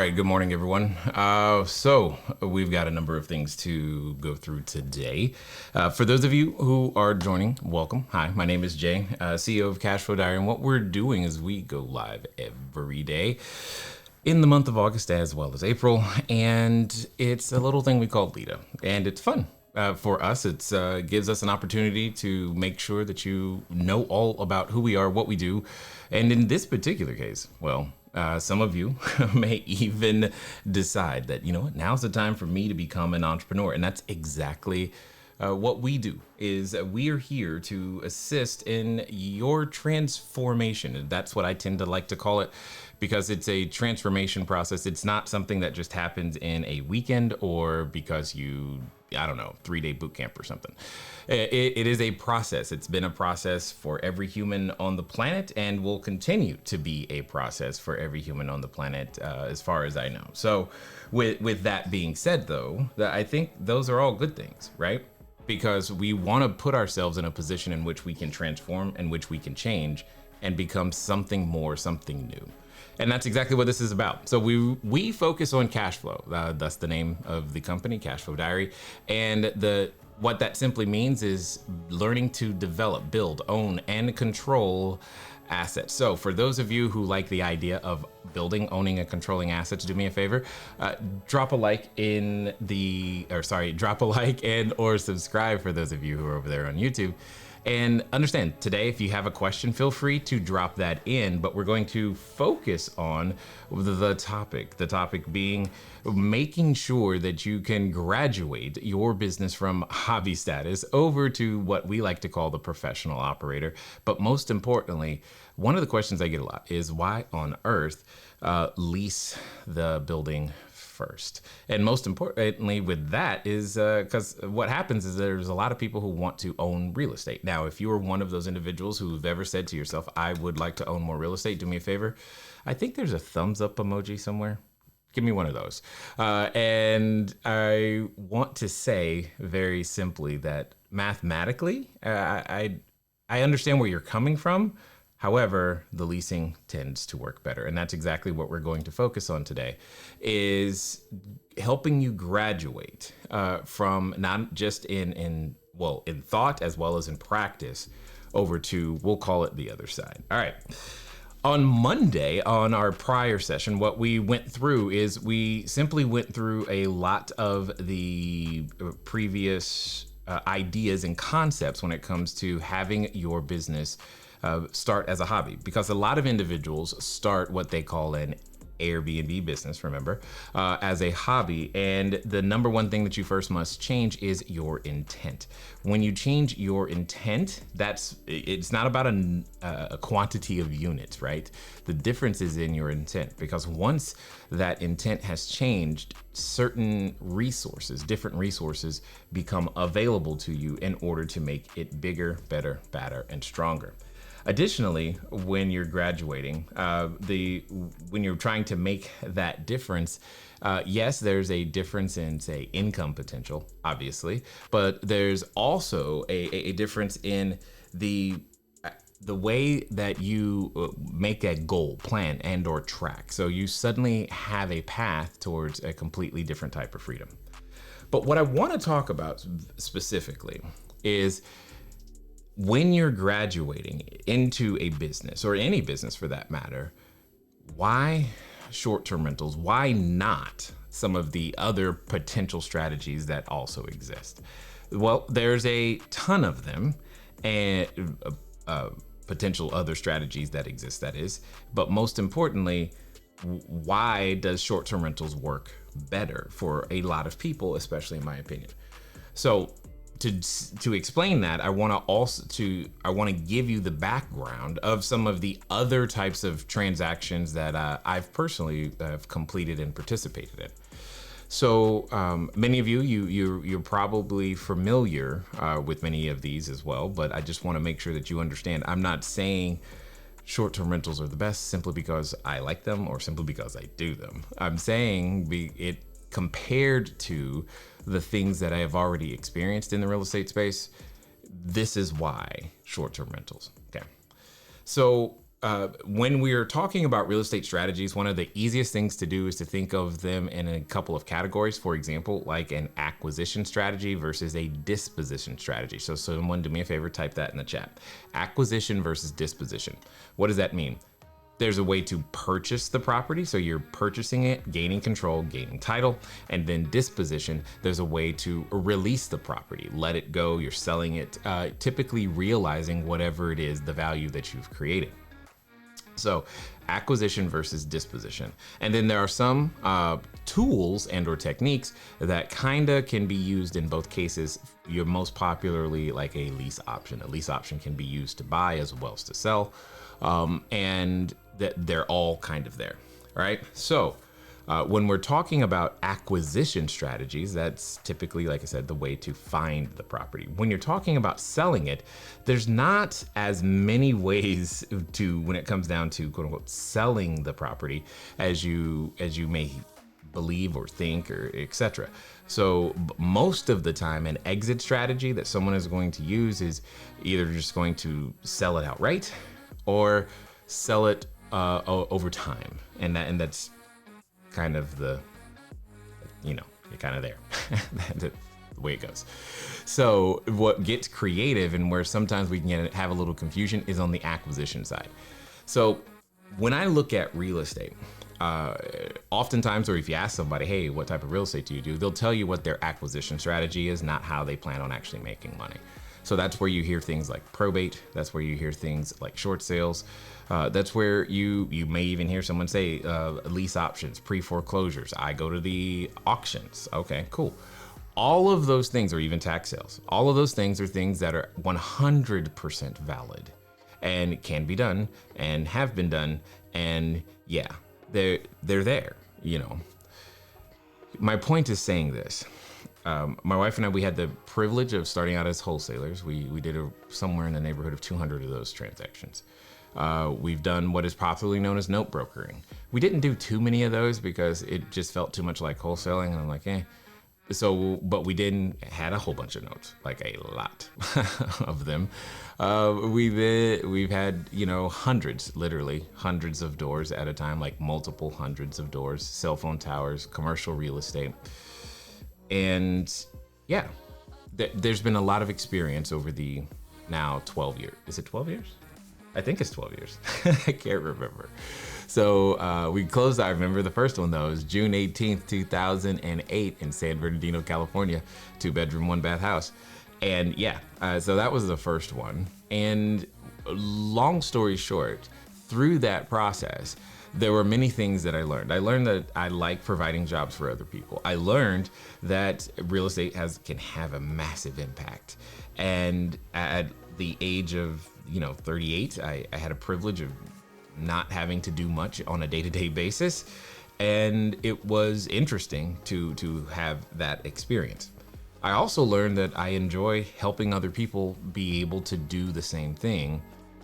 right, good morning, everyone. So we've got a number of things to go through today. For those of you who are joining, welcome. Hi, my name is Jay, CEO of CashFlowDiary, and what we're doing is we go live every day in the month of August as well as April, and it's a little thing we call LEDA, and it's fun. For us, it gives us an opportunity to make sure that you know all about who we are, what we do, and in this particular case, well, some of you may even decide that, you know what, now's the time for me to become an entrepreneur. And that's exactly what we do. Is we are here to assist in your transformation. And that's what I tend to like to call it, because it's a transformation process. It's not something that just happens in a weekend or because you, I don't know, 3-day boot camp or something. It is a process. It's been a process for every human on the planet and will continue to be a process for every human on the planet, as far as I know. So with that being said, though, I think those are all good things, right? Because we want to put ourselves in a position in which we can transform, in which we can change and become something more, something new. And that's exactly what this is about. So we focus on cash flow. That's the name of the company, CashFlowDiary. And what that simply means is learning to develop, build, own, and control assets. So for those of you who like the idea of building, owning, and controlling assets, do me a favor, drop a like and or subscribe for those of you who are over there on YouTube. And understand, today, if you have a question, feel free to drop that in, but we're going to focus on the topic being making sure that you can graduate your business from hobby status over to what we like to call the professional operator. But most importantly, one of the questions I get a lot is why on earth lease the building first? And most importantly with that is because what happens is there's a lot of people who want to own real estate. Now, if you are one of those individuals who've ever said to yourself, I would like to own more real estate, do me a favor. I think there's a thumbs up emoji somewhere. Give me one of those. And I want to say very simply that mathematically, I understand where you're coming from. However, the leasing tends to work better. And that's exactly what we're going to focus on today, is helping you graduate from not just in thought as well as in practice over to, we'll call it the other side. All right. On Monday, on our prior session, what we went through is we simply went through a lot of the previous ideas and concepts when it comes to having your business start as a hobby, because a lot of individuals start what they call an Airbnb business, remember, as a hobby. And the number one thing that you first must change is your intent. When you change your intent, it's not about a quantity of units, right? The difference is in your intent, because once that intent has changed, certain resources, different resources become available to you in order to make it bigger, better, badder, and stronger. Additionally, when you're graduating, when you're trying to make that difference, yes, there's a difference in, say, income potential, obviously, but there's also a difference in the way that you make a goal, plan, and or track. So you suddenly have a path towards a completely different type of freedom. But what I want to talk about specifically is when you're graduating into a business, or any business for that matter, why short-term rentals? Why not some of the other potential strategies that also exist? Well, there's a ton of them, and potential other strategies that exist, that is. But most importantly, why does short-term rentals work better for a lot of people, especially in my opinion? So to explain that, I want to give you the background of some of the other types of transactions that I've personally have completed and participated in. So many of you're probably familiar with many of these as well, but I just want to make sure that you understand. I'm not saying short-term rentals are the best simply because I like them or simply because I do them. I'm saying it compared to the things that I have already experienced in the real estate space. This is why short-term rentals. Okay. So when we're talking about real estate strategies, one of the easiest things to do is to think of them in a couple of categories. For example, like an acquisition strategy versus a disposition strategy. So someone do me a favor, type that in the chat. Acquisition versus disposition. What does that mean? There's a way to purchase the property. So you're purchasing it, gaining control, gaining title, and then disposition. There's a way to release the property, let it go. You're selling it, typically realizing whatever it is, the value that you've created. So acquisition versus disposition. And then there are some tools and or techniques that kinda can be used in both cases. You're most popularly like a lease option. A lease option can be used to buy as well as to sell. And that they're all kind of there, right? So when we're talking about acquisition strategies, that's typically, like I said, the way to find the property. When you're talking about selling it, there's not as many ways to, when it comes down to quote unquote selling the property as you may believe or think or etc. So most of the time, an exit strategy that someone is going to use is either just going to sell it outright or sell it over time, and that's kind of the, you're kind of there. That's the way it goes. So what gets creative and where sometimes we can have a little confusion is on the acquisition side. So when I look at real estate, oftentimes, or if you ask somebody, hey, what type of real estate do you do? They'll tell you what their acquisition strategy is, not how they plan on actually making money. So that's where you hear things like probate. That's where you hear things like short sales. That's where you may even hear someone say lease options, pre-foreclosures. I go to the auctions. Okay, cool. All of those things, or even tax sales, all of those things are things that are 100% valid and can be done and have been done. And yeah, they're there, My point is saying this. My wife and I, we had the privilege of starting out as wholesalers. We did somewhere in the neighborhood of 200 of those transactions. We've done what is popularly known as note brokering. We didn't do too many of those because it just felt too much like wholesaling, and I'm like, So, but we had a whole bunch of notes, like a lot of them. We've had, hundreds, literally hundreds of doors at a time, like multiple hundreds of doors, cell phone towers, commercial real estate. And yeah, there's been a lot of experience over the now 12 years. Is it 12 years? I think it's 12 years. I can't remember. So we closed, I remember the first one though, it was June 18th, 2008 in San Bernardino, California, 2-bedroom, 1-bath house. And yeah, so that was the first one. And long story short, through that process, there were many things that I learned. I learned that I like providing jobs for other people. I learned that real estate can have a massive impact. And at the age of 38, I had a privilege of not having to do much on a day-to-day basis. And it was interesting to have that experience. I also learned that I enjoy helping other people be able to do the same thing.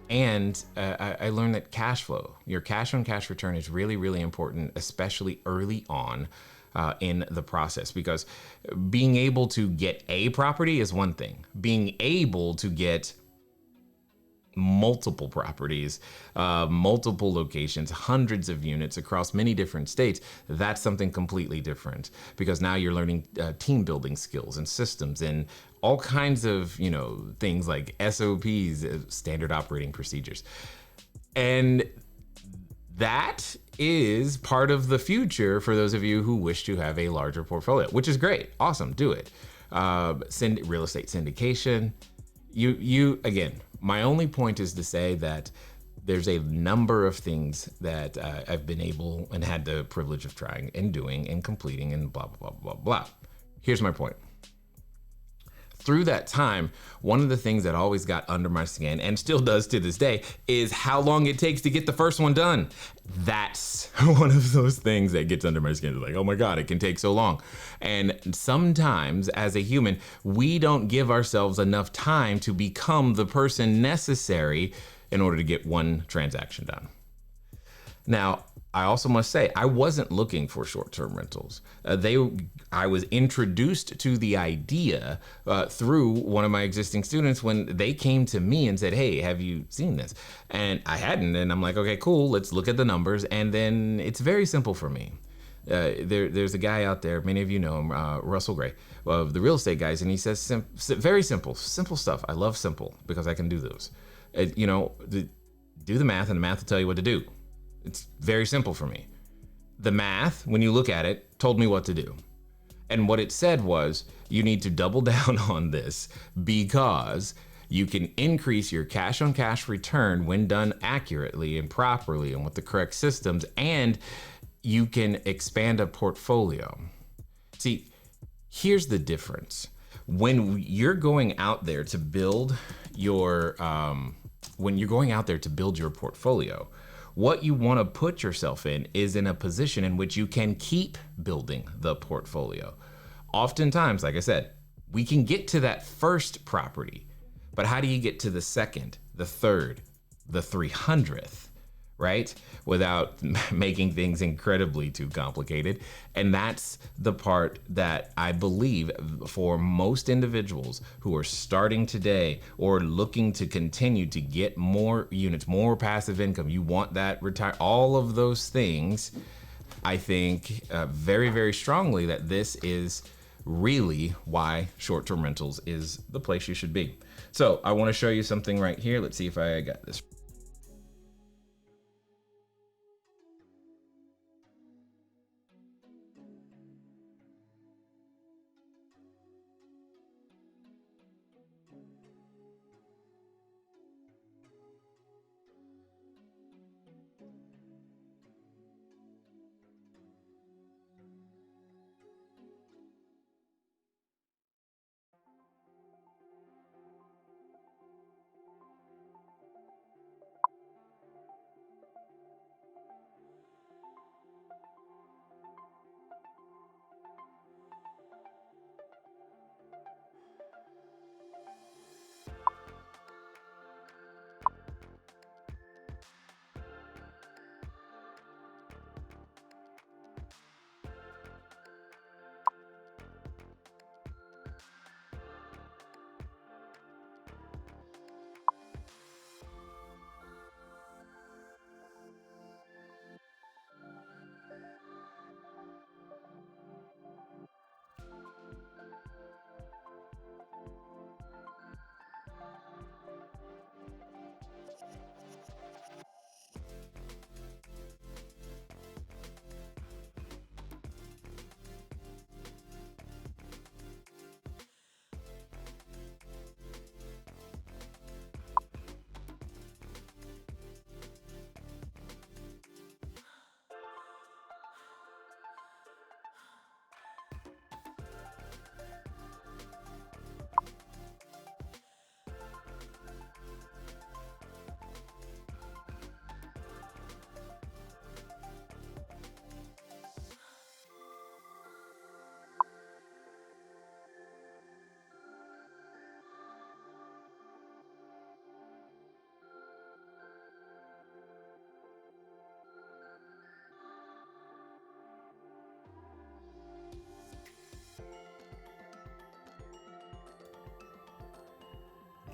And I learned that cash flow, your cash on cash return, is really, really important, especially early on in the process, because being able to get a property is one thing. Being able to get multiple properties, multiple locations, hundreds of units across many different states, that's something completely different, because now you're learning team building skills and systems and all kinds of, things like SOPs, standard operating procedures. And that is part of the future for those of you who wish to have a larger portfolio, which is great. Awesome. Do it. Real estate syndication. Again, my only point is to say that there's a number of things that I've been able and had the privilege of trying and doing and completing and blah, blah, blah, blah, blah. Here's my point. Through that time, one of the things that always got under my skin and still does to this day is how long it takes to get the first one done. That's one of those things that gets under my skin. It's like, oh my God, it can take so long. And sometimes as a human, we don't give ourselves enough time to become the person necessary in order to get one transaction done. Now, I also must say, I wasn't looking for short-term rentals. I was introduced to the idea through one of my existing students when they came to me and said, hey, have you seen this? And I hadn't, and I'm like, okay, cool, let's look at the numbers. And then it's very simple for me. There's a guy out there, many of you know him, Russell Gray, of the real estate guys, and he says very simple stuff. I love simple because I can do those. Do the math, and the math will tell you what to do. It's very simple for me. The math, when you look at it, told me what to do. And what it said was, you need to double down on this because you can increase your cash on cash return when done accurately and properly and with the correct systems, and you can expand a portfolio. See, here's the difference. When you're going out there to build your, portfolio, what you want to put yourself in is in a position in which you can keep building the portfolio. Oftentimes, like I said, we can get to that first property, but how do you get to the second, the third, the 300th? Right? Without making things incredibly too complicated. And that's the part that I believe for most individuals who are starting today or looking to continue to get more units, more passive income, you want that all of those things, I think very, very strongly that this is really why short-term rentals is the place you should be. So I want to show you something right here. Let's see if I got this.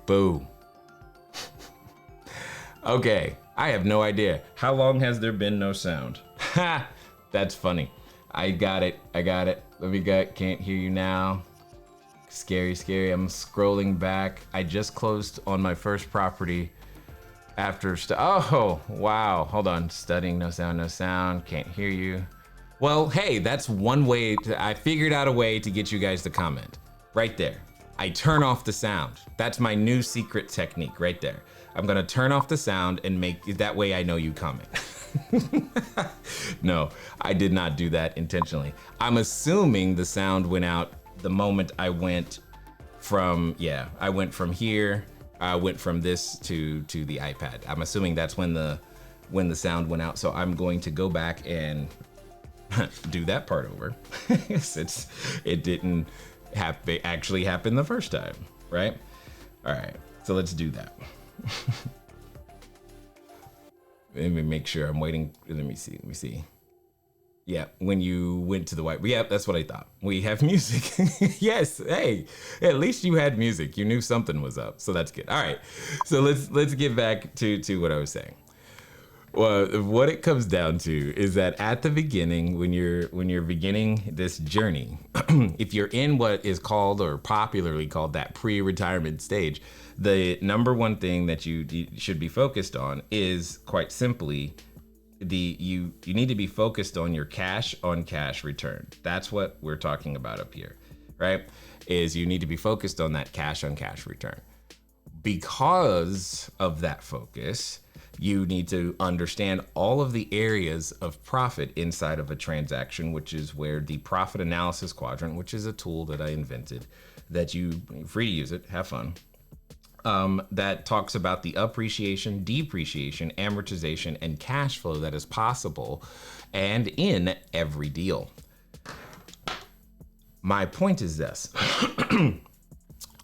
Boo. Okay, I have no idea. How long has there been no sound? Ha! That's funny. I got it. Let me get, can't hear you now. Scary. I'm scrolling back. I just closed on my first property after, oh, wow. Hold on, studying, no sound, can't hear you. Well, hey, that's one way I figured out a way to get you guys to comment. Right there. I turn off the sound. That's my new secret technique right there. I'm gonna turn off the sound and make, that way I know you comment. No, I did not do that intentionally. I'm assuming the sound went out the moment I went from, I went from here, I went from this to the iPad. I'm assuming that's when the sound went out. So I'm going to go back and do that part over. It didn't actually happen the first time, right? All right, so let's do that. Let me make sure I'm waiting. Let me see. Yeah, when you went to the white, yeah, that's what I thought. We have music. Yes, hey, at least you had music. You knew something was up, so that's good. All right, so let's get back to what I was saying. Well, what it comes down to is that at the beginning, when you're beginning this journey, if you're in what is called or popularly called that pre-retirement stage, the number one thing that you should be focused on is quite simply you need to be focused on your cash on cash return. That's what we're talking about up here, right? Is you need to be focused on that cash on cash return. Because of that focus, you need to understand all of the areas of profit inside of a transaction, which is where the profit analysis quadrant, which is a tool that I invented, that you're free to use it, have fun. That talks about the appreciation, depreciation, amortization, and cash flow that is possible and in every deal. My point is this.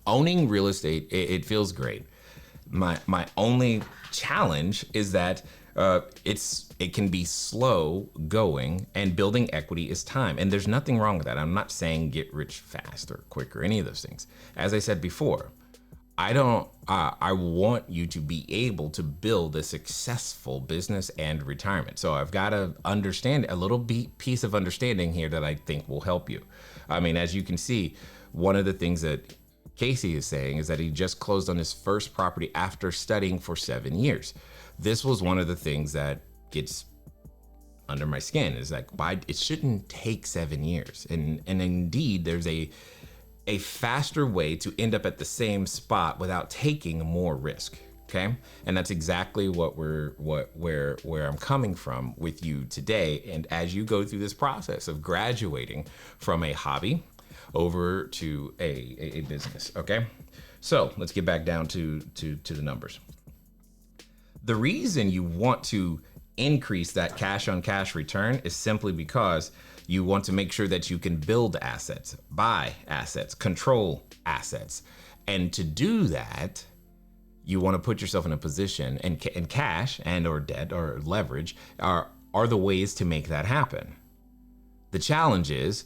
Owning real estate, it feels great. My only challenge is that it can be slow going, and building equity is time. And there's nothing wrong with that. I'm not saying get rich fast or quick or any of those things. As I said before, I want you to be able to build a successful business and retirement. So I've got to understand a little piece of understanding here that I think will help you. I mean, as you can see, one of the things that Casey is saying is that he just closed on his first property after studying for 7 years. This was one of the things that gets under my skin, is like, why it shouldn't take 7 years. And indeed, there's a faster way to end up at the same spot without taking more risk. Okay. And that's exactly where I'm coming from with you today. And as you go through this process of graduating from a hobby over to a business. Okay. So let's get back down to the numbers. The reason you want to increase that cash on cash return is simply because you want to make sure that you can build assets, buy assets, control assets. And to do that, you want to put yourself in a position, and cash and or debt or leverage are the ways to make that happen. The challenge is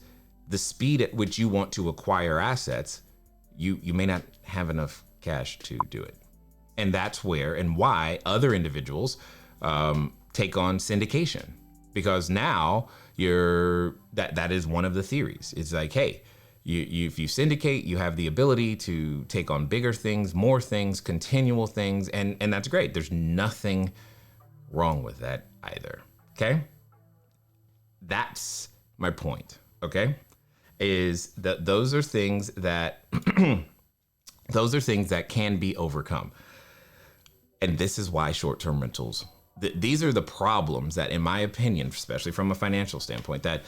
the speed at which you want to acquire assets. You may not have enough cash to do it. And that's where and why other individuals take on syndication, because now that is one of the theories. It's like, hey, if you syndicate, you have the ability to take on bigger things, more things, continual things, and that's great. There's nothing wrong with that either. Okay, that's my point. Okay, is that those are things that can be overcome, and this is why short-term rentals. These are the problems that, in my opinion, especially from a financial standpoint, that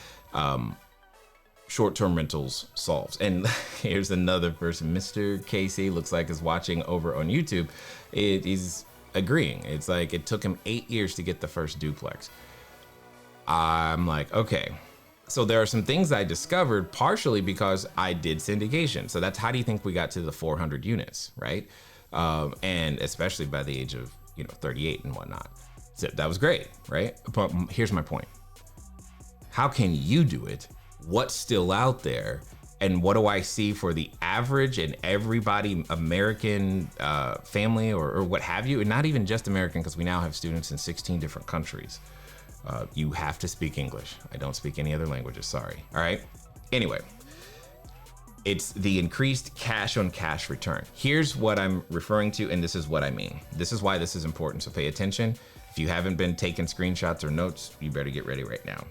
short-term rentals solves. And here's another person, Mr. Casey, looks like is watching over on YouTube. He's agreeing. It's like it took him 8 years to get the first duplex. I'm like, okay. So there are some things I discovered partially because I did syndication. So that's how do you think we got to the 400 units, right? And especially by the age of 38 and whatnot. So that was great, right? But here's my point. How can you do it? What's still out there? And what do I see for the average and everybody, American family or what have you? And not even just American, because we now have students in 16 different countries. You have to speak English. I don't speak any other languages, sorry. All right. Anyway, it's the increased cash on cash return. Here's what I'm referring to, and this is what I mean. This is why this is important, so pay attention. If you haven't been taking screenshots or notes, you better get ready right now.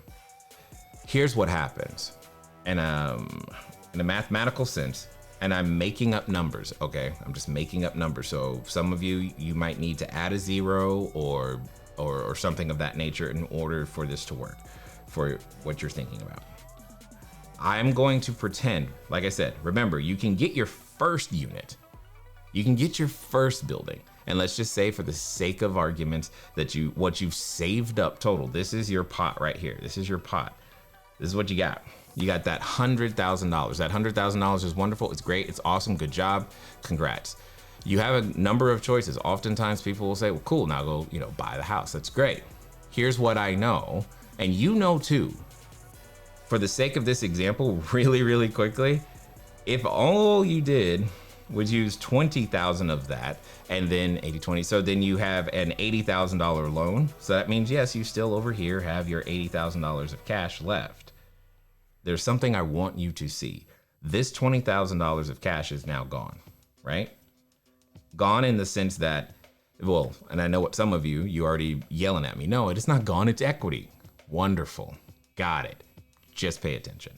Here's what happens. And in a mathematical sense, and I'm making up numbers, okay? I'm just making up numbers. So some of you might need to add a zero or something of that nature in order for this to work, for what you're thinking about. I'm going to pretend, like I said, remember, you can get your first unit. You can get your first building. And let's just say, for the sake of argument, that what you've saved up total, this is your pot right here. This is your pot. This is what you got. You got that $100,000. That $100,000 is wonderful. It's great. It's awesome. Good job. Congrats. You have a number of choices. Oftentimes people will say, well, cool, now go, buy the house. That's great. Here's what I know, and you know too. For the sake of this example, really, really quickly, if all you did was use 20,000 of that and then 80-20, so then you have an $80,000 loan. So that means, yes, you still over here have your $80,000 of cash left. There's something I want you to see. This $20,000 of cash is now gone, right? Gone in the sense that, well, and I know what some of you already yelling at me. No, it is not gone, it's equity. Wonderful, got it. Just pay attention.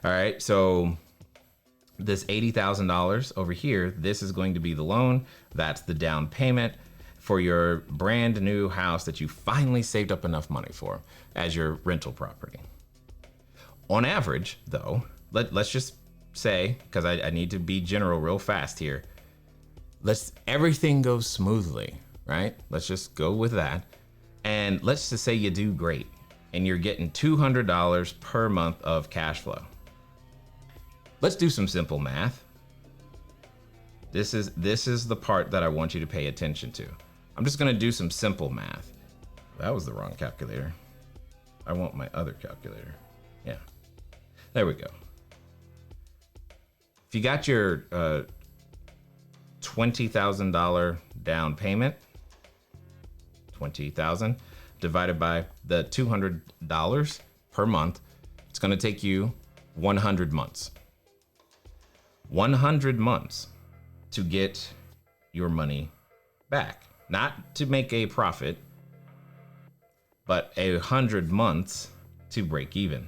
All right, so this $80,000 over here, this is going to be the loan. That's the down payment for your brand new house that you finally saved up enough money for as your rental property. On average, though, let's just say, because I need to be general real fast here, everything goes smoothly, right? Let's just go with that. And let's just say you do great and you're getting $200 per month of cash flow. Let's do some simple math. This is the part that I want you to pay attention to. I'm just gonna do some simple math. That was the wrong calculator. I want my other calculator. Yeah, there we go. If you got your $20,000 down payment, 20,000 divided by the $200 per month, it's gonna take you 100 months. 100 months to get your money back. Not to make a profit, but 100 months to break even.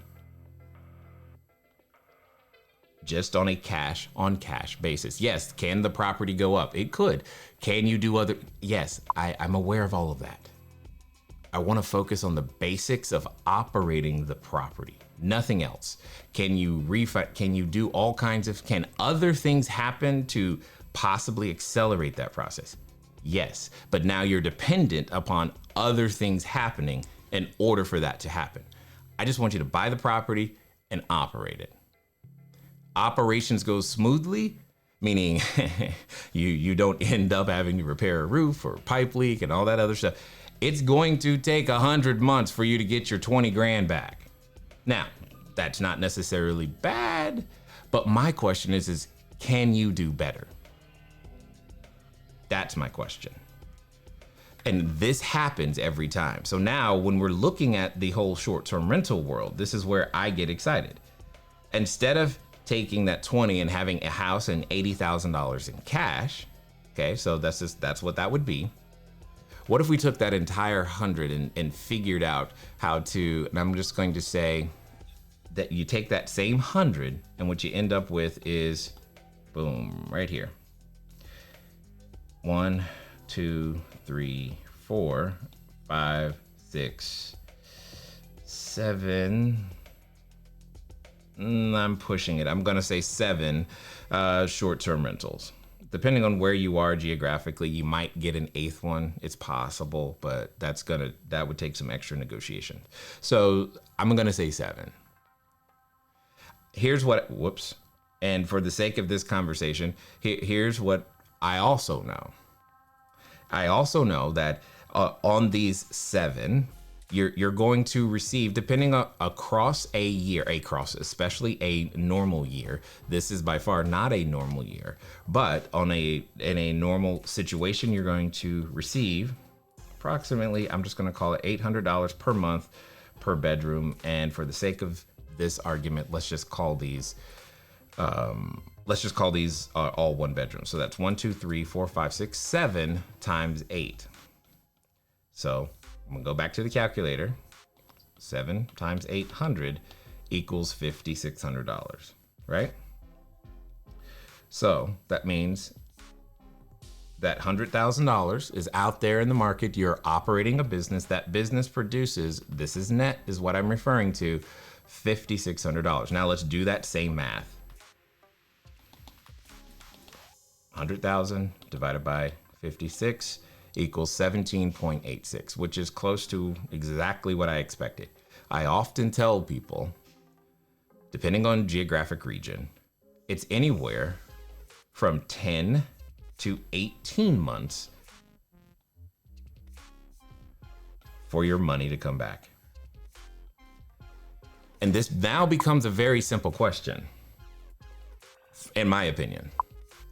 Just on a cash on cash basis. Yes, can the property go up? It could. Can you do other? Yes, I'm aware of all of that. I want to focus on the basics of operating the property, nothing else. Can you Can you do all kinds of, can other things happen to possibly accelerate that process? Yes, but now you're dependent upon other things happening in order for that to happen. I just want you to buy the property and operate it. Operations go smoothly, meaning you don't end up having to repair a roof or pipe leak and all that other stuff. It's going to take 100 months for you to get your 20 grand back. Now, that's not necessarily bad, but my question is can you do better? That's my question. And this happens every time. So now when we're looking at the whole short-term rental world, this is where I get excited. Instead of taking that 20 and having a house and $80,000 in cash, okay, so that's what that would be. What if we took that entire 100 and figured out how to, and I'm just going to say that you take that same 100 and what you end up with is, boom, right here. 1, 2, 3, 4, 5, 6, 7. I'm pushing it. I'm gonna say 7 short-term rentals. Depending on where you are geographically, you might get an 8th one. It's possible, but that would take some extra negotiation. So I'm gonna say 7. Here's what, whoops. And for the sake of this conversation, here's what I also know. I also know that on these 7, you're going to receive, depending on across a year, especially a normal year. This is by far not a normal year, but in a normal situation, you're going to receive approximately, I'm just going to call it $800 per month per bedroom. And for the sake of this argument, let's just call these all one bedroom. So that's 1, 2, 3, 4, 5, 6, 7 times 8. So I'm gonna go back to the calculator. 7 times 800 equals $5,600, right? So that means that $100,000 is out there in the market. You're operating a business. That business produces, this is net, is what I'm referring to, $5,600. Now let's do that same math. 100,000 divided by 56 equals 17.86, which is close to exactly what I expected. I often tell people, depending on geographic region, it's anywhere from 10 to 18 months for your money to come back. And this now becomes a very simple question, in my opinion.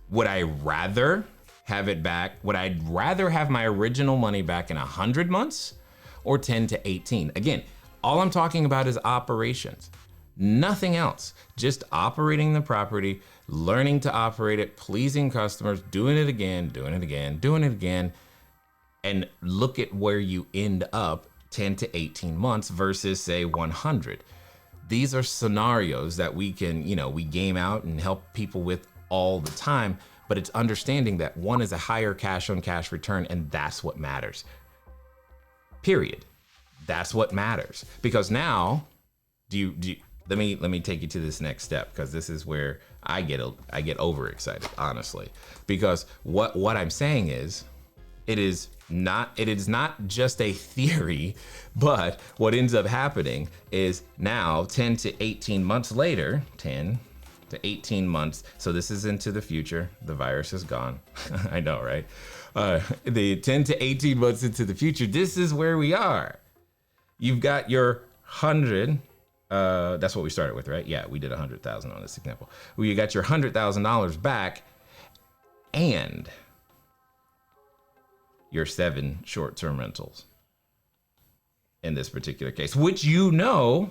Would I rather have it back? Would I rather have my original money back in 100 months or 10 to 18? Again, all I'm talking about is operations, nothing else. Just operating the property, learning to operate it, pleasing customers, doing it again, doing it again, doing it again. And look at where you end up 10 to 18 months versus say 100. These are scenarios that we can, we game out and help people with all the time, but it's understanding that one is a higher cash on cash return, and that's what matters. Period. That's what matters. Because now, let me take you to this next step, because this is where I get overexcited, honestly. Because what I'm saying is, it is not just a theory, but what ends up happening is now 10 to 18 months later, 10 to 18 months. So this is into the future. The virus is gone. I know, right? The 10 to 18 months into the future, this is where we are. You've got your 100. That's what we started with, right? Yeah, we did 100,000 on this example. Well, you got your $100,000 back and your 7 short-term rentals in this particular case, which in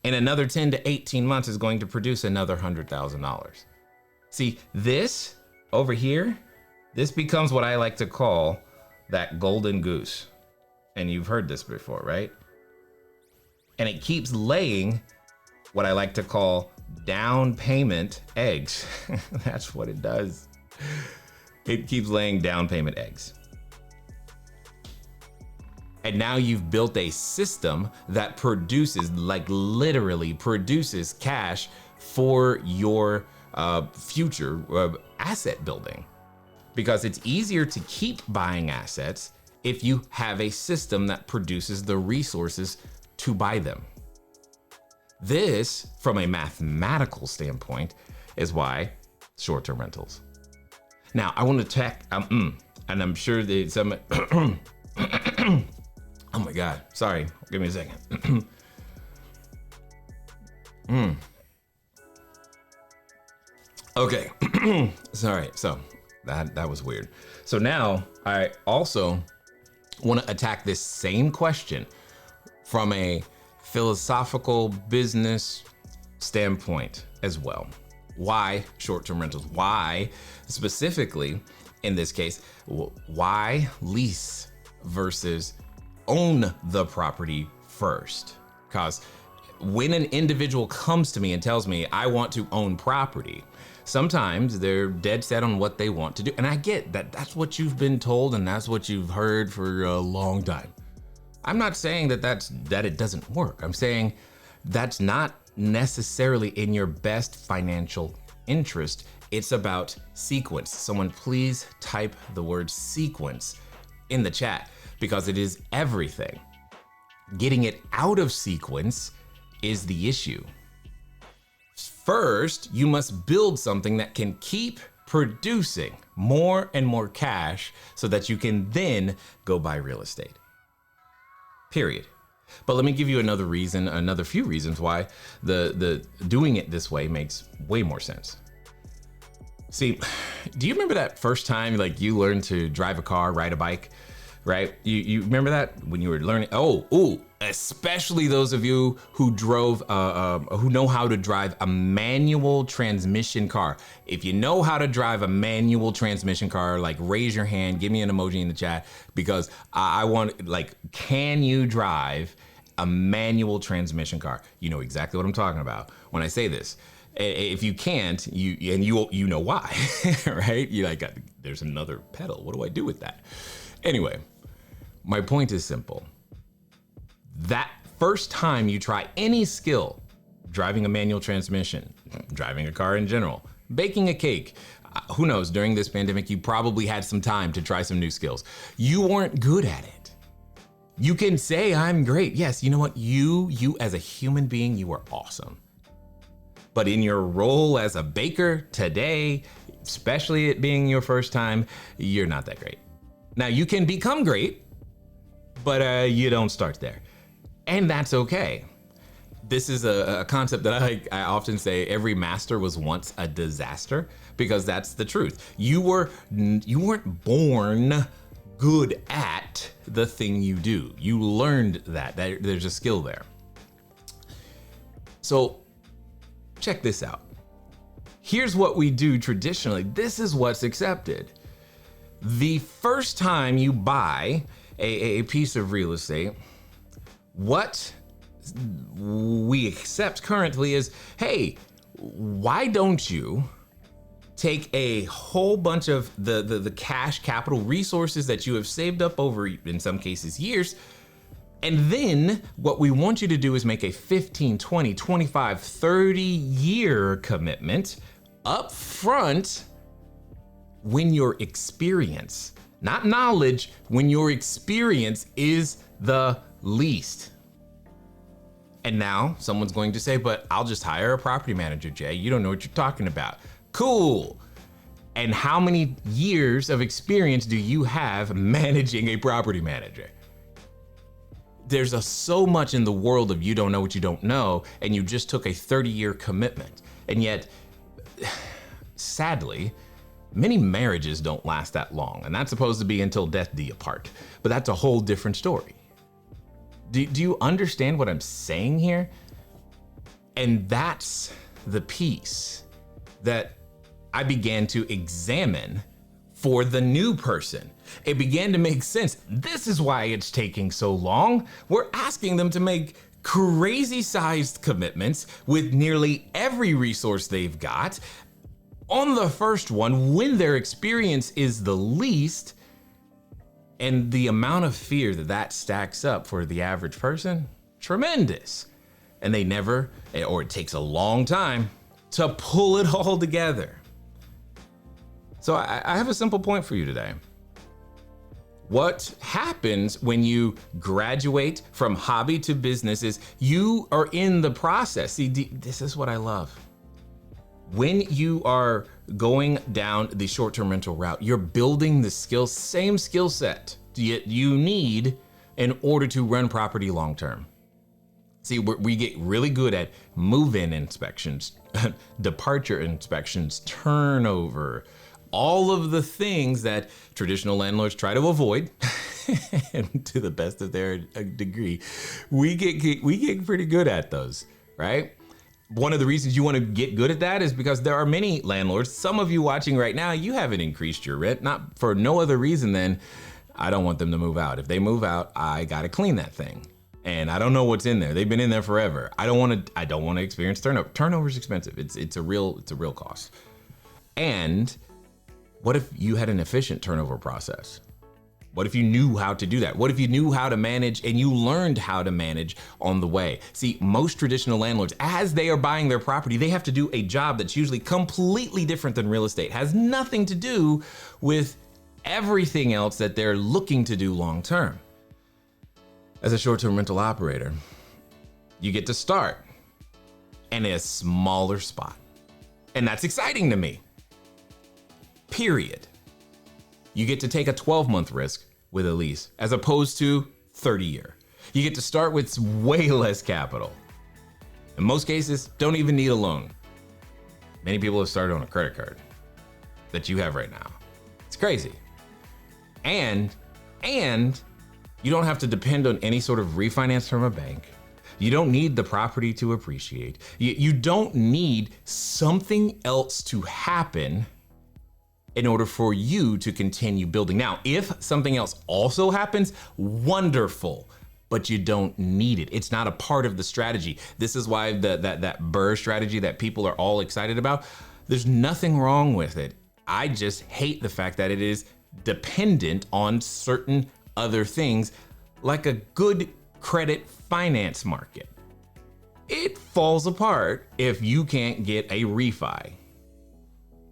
another 10 to 18 months is going to produce another $100,000. See, this over here, this becomes what I like to call that golden goose. And you've heard this before, right? And it keeps laying what I like to call down payment eggs. That's what it does. It keeps laying down payment eggs. And now you've built a system that produces, literally produces cash for your future asset building. Because it's easier to keep buying assets if you have a system that produces the resources to buy them. This, from a mathematical standpoint, is why short-term rentals. Now, I want to check, and I'm sure that some, oh my God, sorry, give me a second. Okay, sorry, so that was weird. So now I also want to attack this same question from a philosophical business standpoint as well. Why short-term rentals? Why specifically in this case, why lease versus own the property first? Because when an individual comes to me and tells me I want to own property, sometimes they're dead set on what they want to do. And I get that that's what you've been told and that's what you've heard for a long time. I'm not saying that it doesn't work. I'm saying that's not necessarily in your best financial interest. It's about sequence. Someone please type the word sequence in the chat, because it is everything. Getting it out of sequence is the issue. First, you must build something that can keep producing more and more cash so that you can then go buy real estate. Period. But let me give you another few reasons why the doing it this way makes way more sense. See, do you remember that first time you learned to drive a car, ride a bike, right? You remember that when you were learning? Especially those of you who who know how to drive a manual transmission car. If you know how to drive a manual transmission car, raise your hand, give me an emoji in the chat, because I want, can you drive a manual transmission car? You know exactly what I'm talking about when I say this. If you can't, you know why, right? You're there's another pedal. What do I do with that? Anyway, my point is simple. That first time you try any skill, driving a manual transmission, driving a car in general, baking a cake, who knows, during this pandemic, you probably had some time to try some new skills. You weren't good at it. You can say, I'm great. Yes, you know what? You as a human being, you are awesome. But in your role as a baker today, especially it being your first time, you're not that great. Now you can become great, but you don't start there. And that's okay. This is a concept that I often say every master was once a disaster, because that's the truth. You weren't born good at the thing you do. You learned that there's a skill there. So check this out. Here's what we do traditionally. This is what's accepted. The first time you buy a piece of real estate, what we accept currently is, hey, why don't you take a whole bunch of the cash capital resources that you have saved up over, in some cases, years, and then what we want you to do is make a 15, 20, 25, 30-year commitment up front when your experience, not knowledge, when your experience is the least. And now someone's going to say, but I'll just hire a property manager, Jay. You don't know what you're talking about. Cool. And how many years of experience do you have managing a property manager? There's so much in the world of you don't know what you don't know, and you just took a 30-year commitment. And yet, sadly, many marriages don't last that long, and that's supposed to be until death do you part. But that's a whole different story. Do you understand what I'm saying here? And that's the piece that I began to examine for the new person. It began to make sense. This is why it's taking so long. We're asking them to make crazy sized commitments with nearly every resource they've got on the first one when their experience is the least. And the amount of fear that stacks up for the average person, tremendous. And they never, or it takes a long time to pull it all together. So I have a simple point for you today. What happens when you graduate from hobby to business is you are in the process. See, this is what I love. When you are going down the short-term rental route, you're building the skills, same skill set you need in order to run property long-term. See, we get really good at move-in inspections, departure inspections, turnover, all of the things that traditional landlords try to avoid, and to the best of their degree, we get pretty good at those, right? One of the reasons you want to get good at that is because there are many landlords, some of you watching right now, you haven't increased your rent, not for no other reason than I don't want them to move out. If they move out, I got to clean that thing. And I don't know what's in there. They've been in there forever. I don't want to experience turnover. Turnover is expensive. It's a real cost. And what if you had an efficient turnover process? What if you knew how to do that? What if you knew how to manage and you learned how to manage on the way? See, most traditional landlords, as they are buying their property, they have to do a job that's usually completely different than real estate. It has nothing to do with everything else that they're looking to do long term. As a short-term rental operator, you get to start in a smaller spot. And that's exciting to me. Period. You get to take a 12-month risk with a lease as opposed to 30-year. You get to start with way less capital. In most cases, don't even need a loan. Many people have started on a credit card that you have right now. It's crazy. And you don't have to depend on any sort of refinance from a bank. You don't need the property to appreciate. You don't need something else to happen in order for you to continue building. Now, if something else also happens, wonderful, but you don't need it. It's not a part of the strategy. This is why that BRRRR strategy that people are all excited about, there's nothing wrong with it. I just hate the fact that it is dependent on certain other things, like a good credit finance market. It falls apart if you can't get a refi.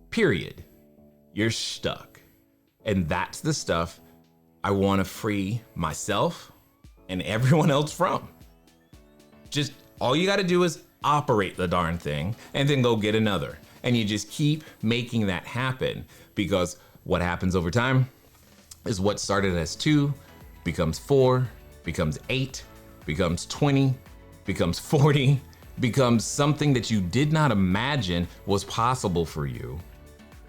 Period. You're stuck. And that's the stuff I want to free myself and everyone else from. Just all you got to do is operate the darn thing and then go get another. And you just keep making that happen, because what happens over time is what started as 2 becomes 4, becomes 8, becomes 20, becomes 40, becomes something that you did not imagine was possible for you.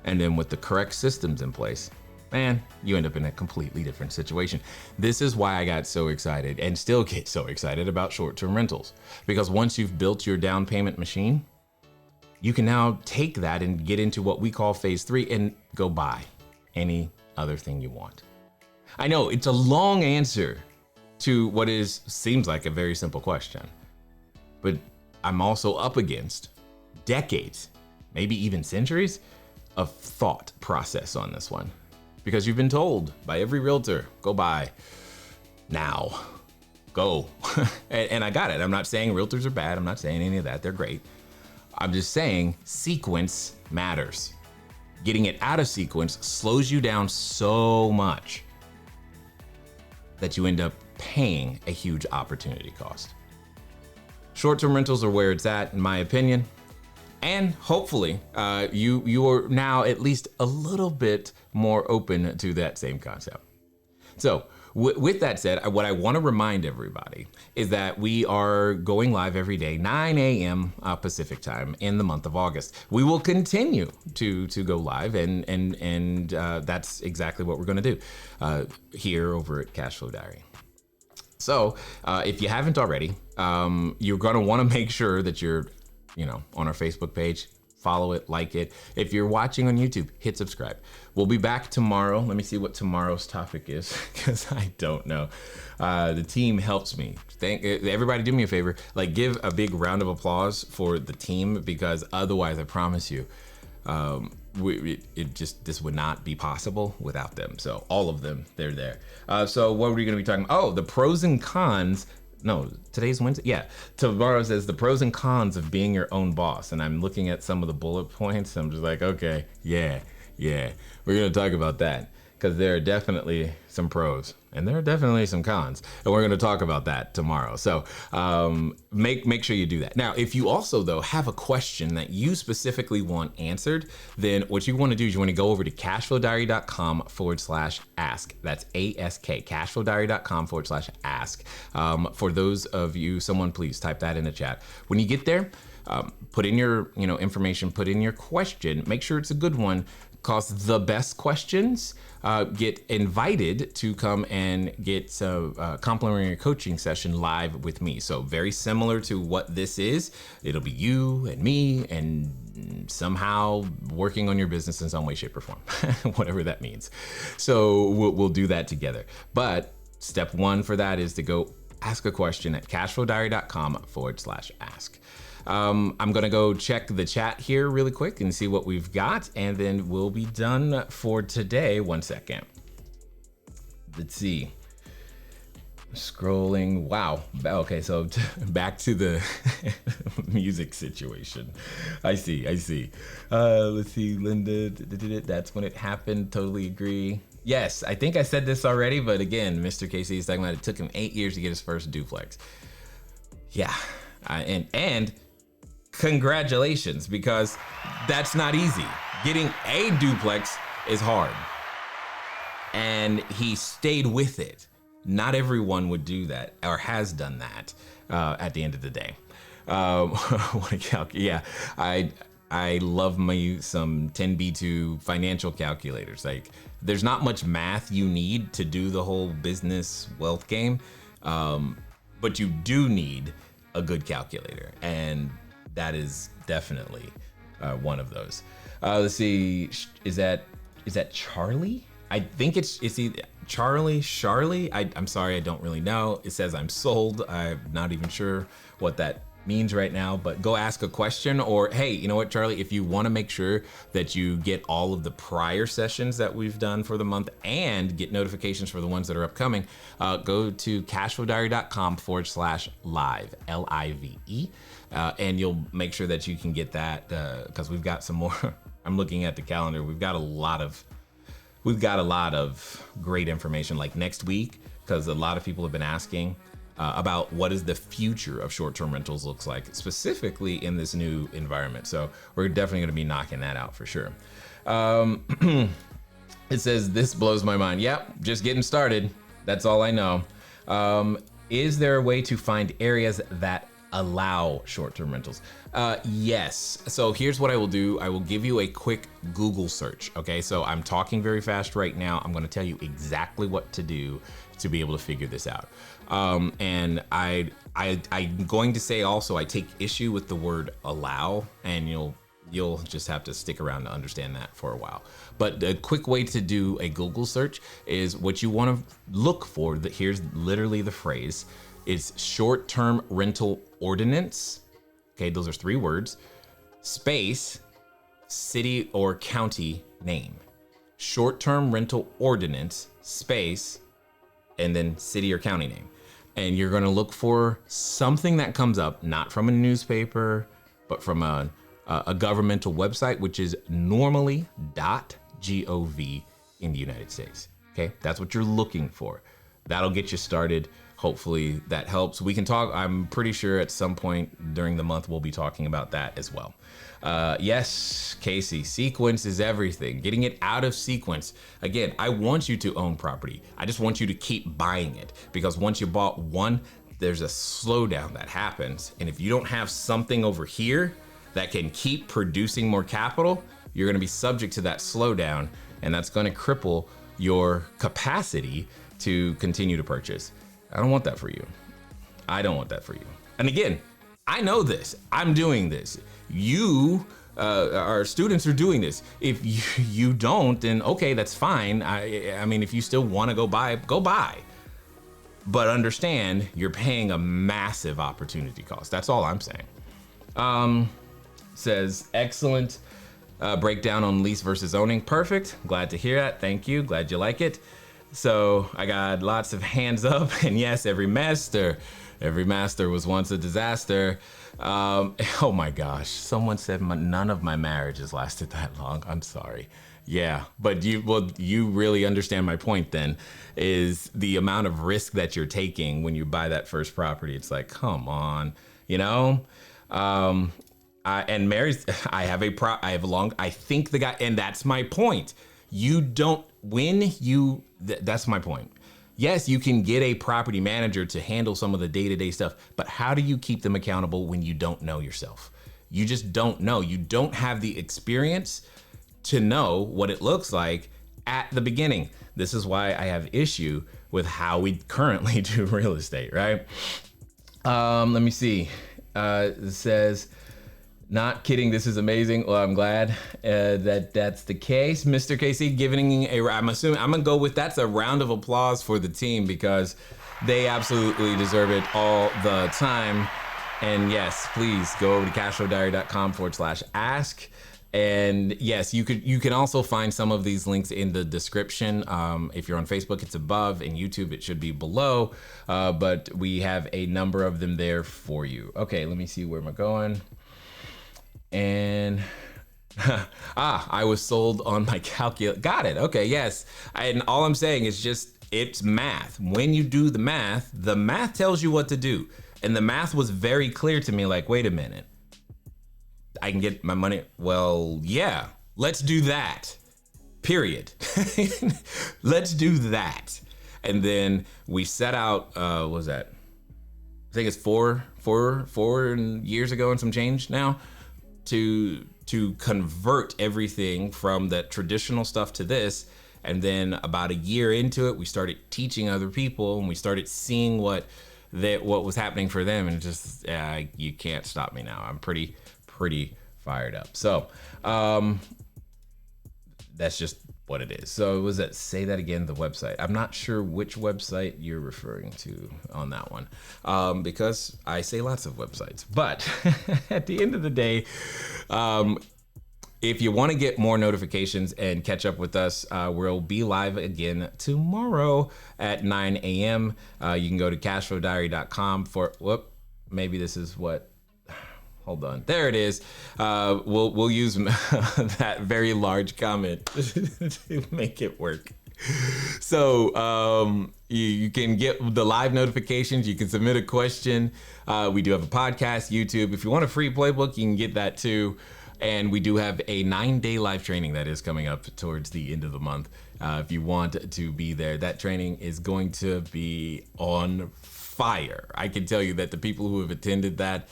And then with the correct systems in place, man, you end up in a completely different situation. This is why I got so excited and still get so excited about short-term rentals, because once you've built your down payment machine, you can now take that and get into what we call phase 3 and go buy any other thing you want. I know it's a long answer to what seems like a very simple question, but I'm also up against decades, maybe even centuries of thought process on this one, because you've been told by every realtor, go buy now, go. And I got it. I'm not saying realtors are bad. I'm not saying any of that. They're great. I'm just saying sequence matters. Getting it out of sequence slows you down so much that you end up paying a huge opportunity cost. Short-term rentals are where it's at, in my opinion. And hopefully you are now at least a little bit more open to that same concept. So with that said, what I want to remind everybody is that we are going live every day, 9 a.m. Pacific time in the month of August. We will continue to go live, and that's exactly what we're going to do here over at CashFlow Diary. So if you haven't already, you're going to want to make sure that you're on our Facebook page. Follow it, like it. If you're watching on YouTube, hit subscribe. We'll be back tomorrow. Let me see what tomorrow's topic is, because I don't know. The team helps me. Everybody do me a favor, give a big round of applause for the team, because otherwise, I promise you, this would not be possible without them. So all of them, they're there. So what are we going to be talking about? Oh, the pros and cons. No, today's Wednesday. Yeah, tomorrow says the pros and cons of being your own boss. And I'm looking at some of the bullet points. I'm just like, okay, yeah. We're going to talk about that, because there are definitely some pros and there are definitely some cons. And we're going to talk about that tomorrow. So make sure you do that. Now, if you also, though, have a question that you specifically want answered, then what you want to do is you want to go over to cashflowdiary.com/ask. That's ASK, cashflowdiary.com/ask. For those of you, someone please type that in the chat. When you get there, put in your information, put in your question, make sure it's a good one, because the best questions get invited to come and get a complimentary coaching session live with me. So very similar to what this is. It'll be you and me and somehow working on your business in some way, shape, or form, whatever that means. So we'll do that together. But step 1 for that is to go ask a question at cashflowdiary.com/ask. I'm gonna go check the chat here really quick and see what we've got, and then we'll be done for today. 1 second. Let's see. Scrolling. Wow. Okay, so back to the music situation. I see. Let's see, Linda. That's when it happened. Totally agree. Yes, I think I said this already, but again, Mr. Casey is talking about it took him 8 years to get his first duplex. Yeah, and congratulations, because that's not easy. Getting a duplex is hard, and he stayed with it. Not everyone would do that or has done that at the end of the day. Yeah, I love me some 10B2 financial calculators. There's not much math you need to do the whole business wealth game, but you do need a good calculator, and that is definitely one of those. Let's see, is that Charlie? I think it's either Charlie. I'm sorry, I don't really know. It says I'm sold. I'm not even sure what that means right now, but go ask a question. Or hey, you know what, Charlie, if you want to make sure that you get all of the prior sessions that we've done for the month and get notifications for the ones that are upcoming, go to cashflowdiary.com/live, LIVE, and you'll make sure that you can get that, because we've got some more. I'm looking at the calendar. We've got a lot of great information, like next week, because a lot of people have been asking. about what is the future of short-term rentals looks like, specifically in this new environment. So we're definitely going to be knocking that out for sure. It says, this blows my mind. Yep, just getting started. That's all I know. Is there a way to find areas that allow short-term rentals? Yes. So here's what I will do. I will give you a quick Google search. Okay, so I'm talking very fast right now. I'm going to tell you exactly what to do to be able to figure this out. And I'm going to say also, I take issue with the word allow, and you'll just have to stick around to understand that for a while. But a quick way to do a Google search is what you want to look for. Here's literally the phrase. It's short-term rental ordinance. Okay, those are 3 words. Space, city or county name. Short-term rental ordinance, space, and then city or county name. And you're going to look for something that comes up, not from a newspaper, but from a governmental website, which is normally .gov in the United States. Okay, that's what you're looking for. That'll get you started. Hopefully that helps. We can talk. I'm pretty sure at some point during the month, we'll be talking about that as well. Yes, Casey, sequence is everything. Getting it out of sequence. Again, I want you to own property. I just want you to keep buying it, because once you bought one, there's a slowdown that happens. And if you don't have something over here that can keep producing more capital, you're going to be subject to that slowdown, and that's going to cripple your capacity to continue to purchase. I don't want that for you. I don't want that for you. And again, I know this. I'm doing this. You, our students are doing this. If you don't, then okay, that's fine. I mean, if you still want to go buy, go buy. But understand, you're paying a massive opportunity cost. That's all I'm saying. Says, excellent breakdown on lease versus owning. Perfect. Glad to hear that. Thank you. Glad you like it. So I got lots of hands up, and yes, every master was once a disaster. Oh my gosh, someone said none of my marriages lasted that long. I'm sorry. Yeah, but you really understand my point then, is the amount of risk that you're taking when you buy that first property. It's like, come on, you know? And Mary's, I think the guy, and that's my point. That's my point. Yes, you can get a property manager to handle some of the day-to-day stuff, but how do you keep them accountable when you don't know yourself? You just don't know. You don't have the experience to know what it looks like at the beginning. This is why I have issue with how we currently do real estate, right? Let me see. It says, not kidding, this is amazing. Well, I'm glad that's the case. Mr. Casey giving I'm gonna go with, that's a round of applause for the team, because they absolutely deserve it all the time. And yes, please go over to cashflowdiary.com/ask. And yes, you can also find some of these links in the description. If you're on Facebook, it's above, and YouTube, it should be below. But we have a number of them there for you. Okay, let me see, where am I going? And I was sold on my calculator. Got it. Okay, yes. And all I'm saying is just, it's math. When you do the math tells you what to do. And the math was very clear to me, like, wait a minute, I can get my money. Well, yeah, let's do that. Period. Let's do that. And then we set out, what was that? I think it's four years ago and some change now, to convert everything from that traditional stuff to this. And then about a year into it, we started teaching other people, and we started seeing what was happening for them. And just, you can't stop me now. I'm pretty fired up. So that's just what it is. So was that, say that again, the website. I'm not sure which website you're referring to on that one, because I say lots of websites. But at the end of the day, if you want to get more notifications and catch up with us, we'll be live again tomorrow at 9 a.m. You can go to cashflowdiary.com maybe this is what, hold on, there it is. We'll use that very large comment to make it work. So you can get the live notifications. You can submit a question. We do have a podcast, YouTube. If you want a free playbook, you can get that too. And we do have a 9-day live training that is coming up towards the end of the month. If you want to be there, that training is going to be on fire. I can tell you that the people who have attended that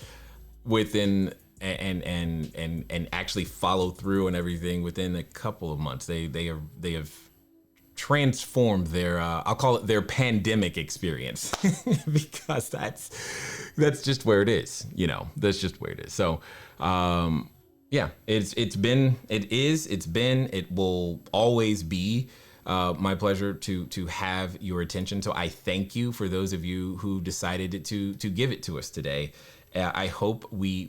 within and actually follow through and everything within a couple of months, they have transformed their I'll call it their pandemic experience because that's just where it is. That's just where it is. So yeah, it will always be my pleasure to have your attention. So I thank you for those of you who decided to give it to us today. I hope we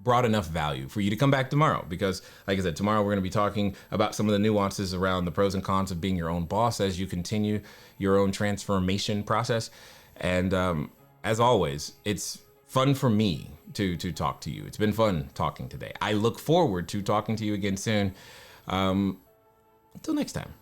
brought enough value for you to come back tomorrow, because like I said, tomorrow we're going to be talking about some of the nuances around the pros and cons of being your own boss as you continue your own transformation process. And as always, it's fun for me to talk to you. It's been fun talking today. I look forward to talking to you again soon. Until next time.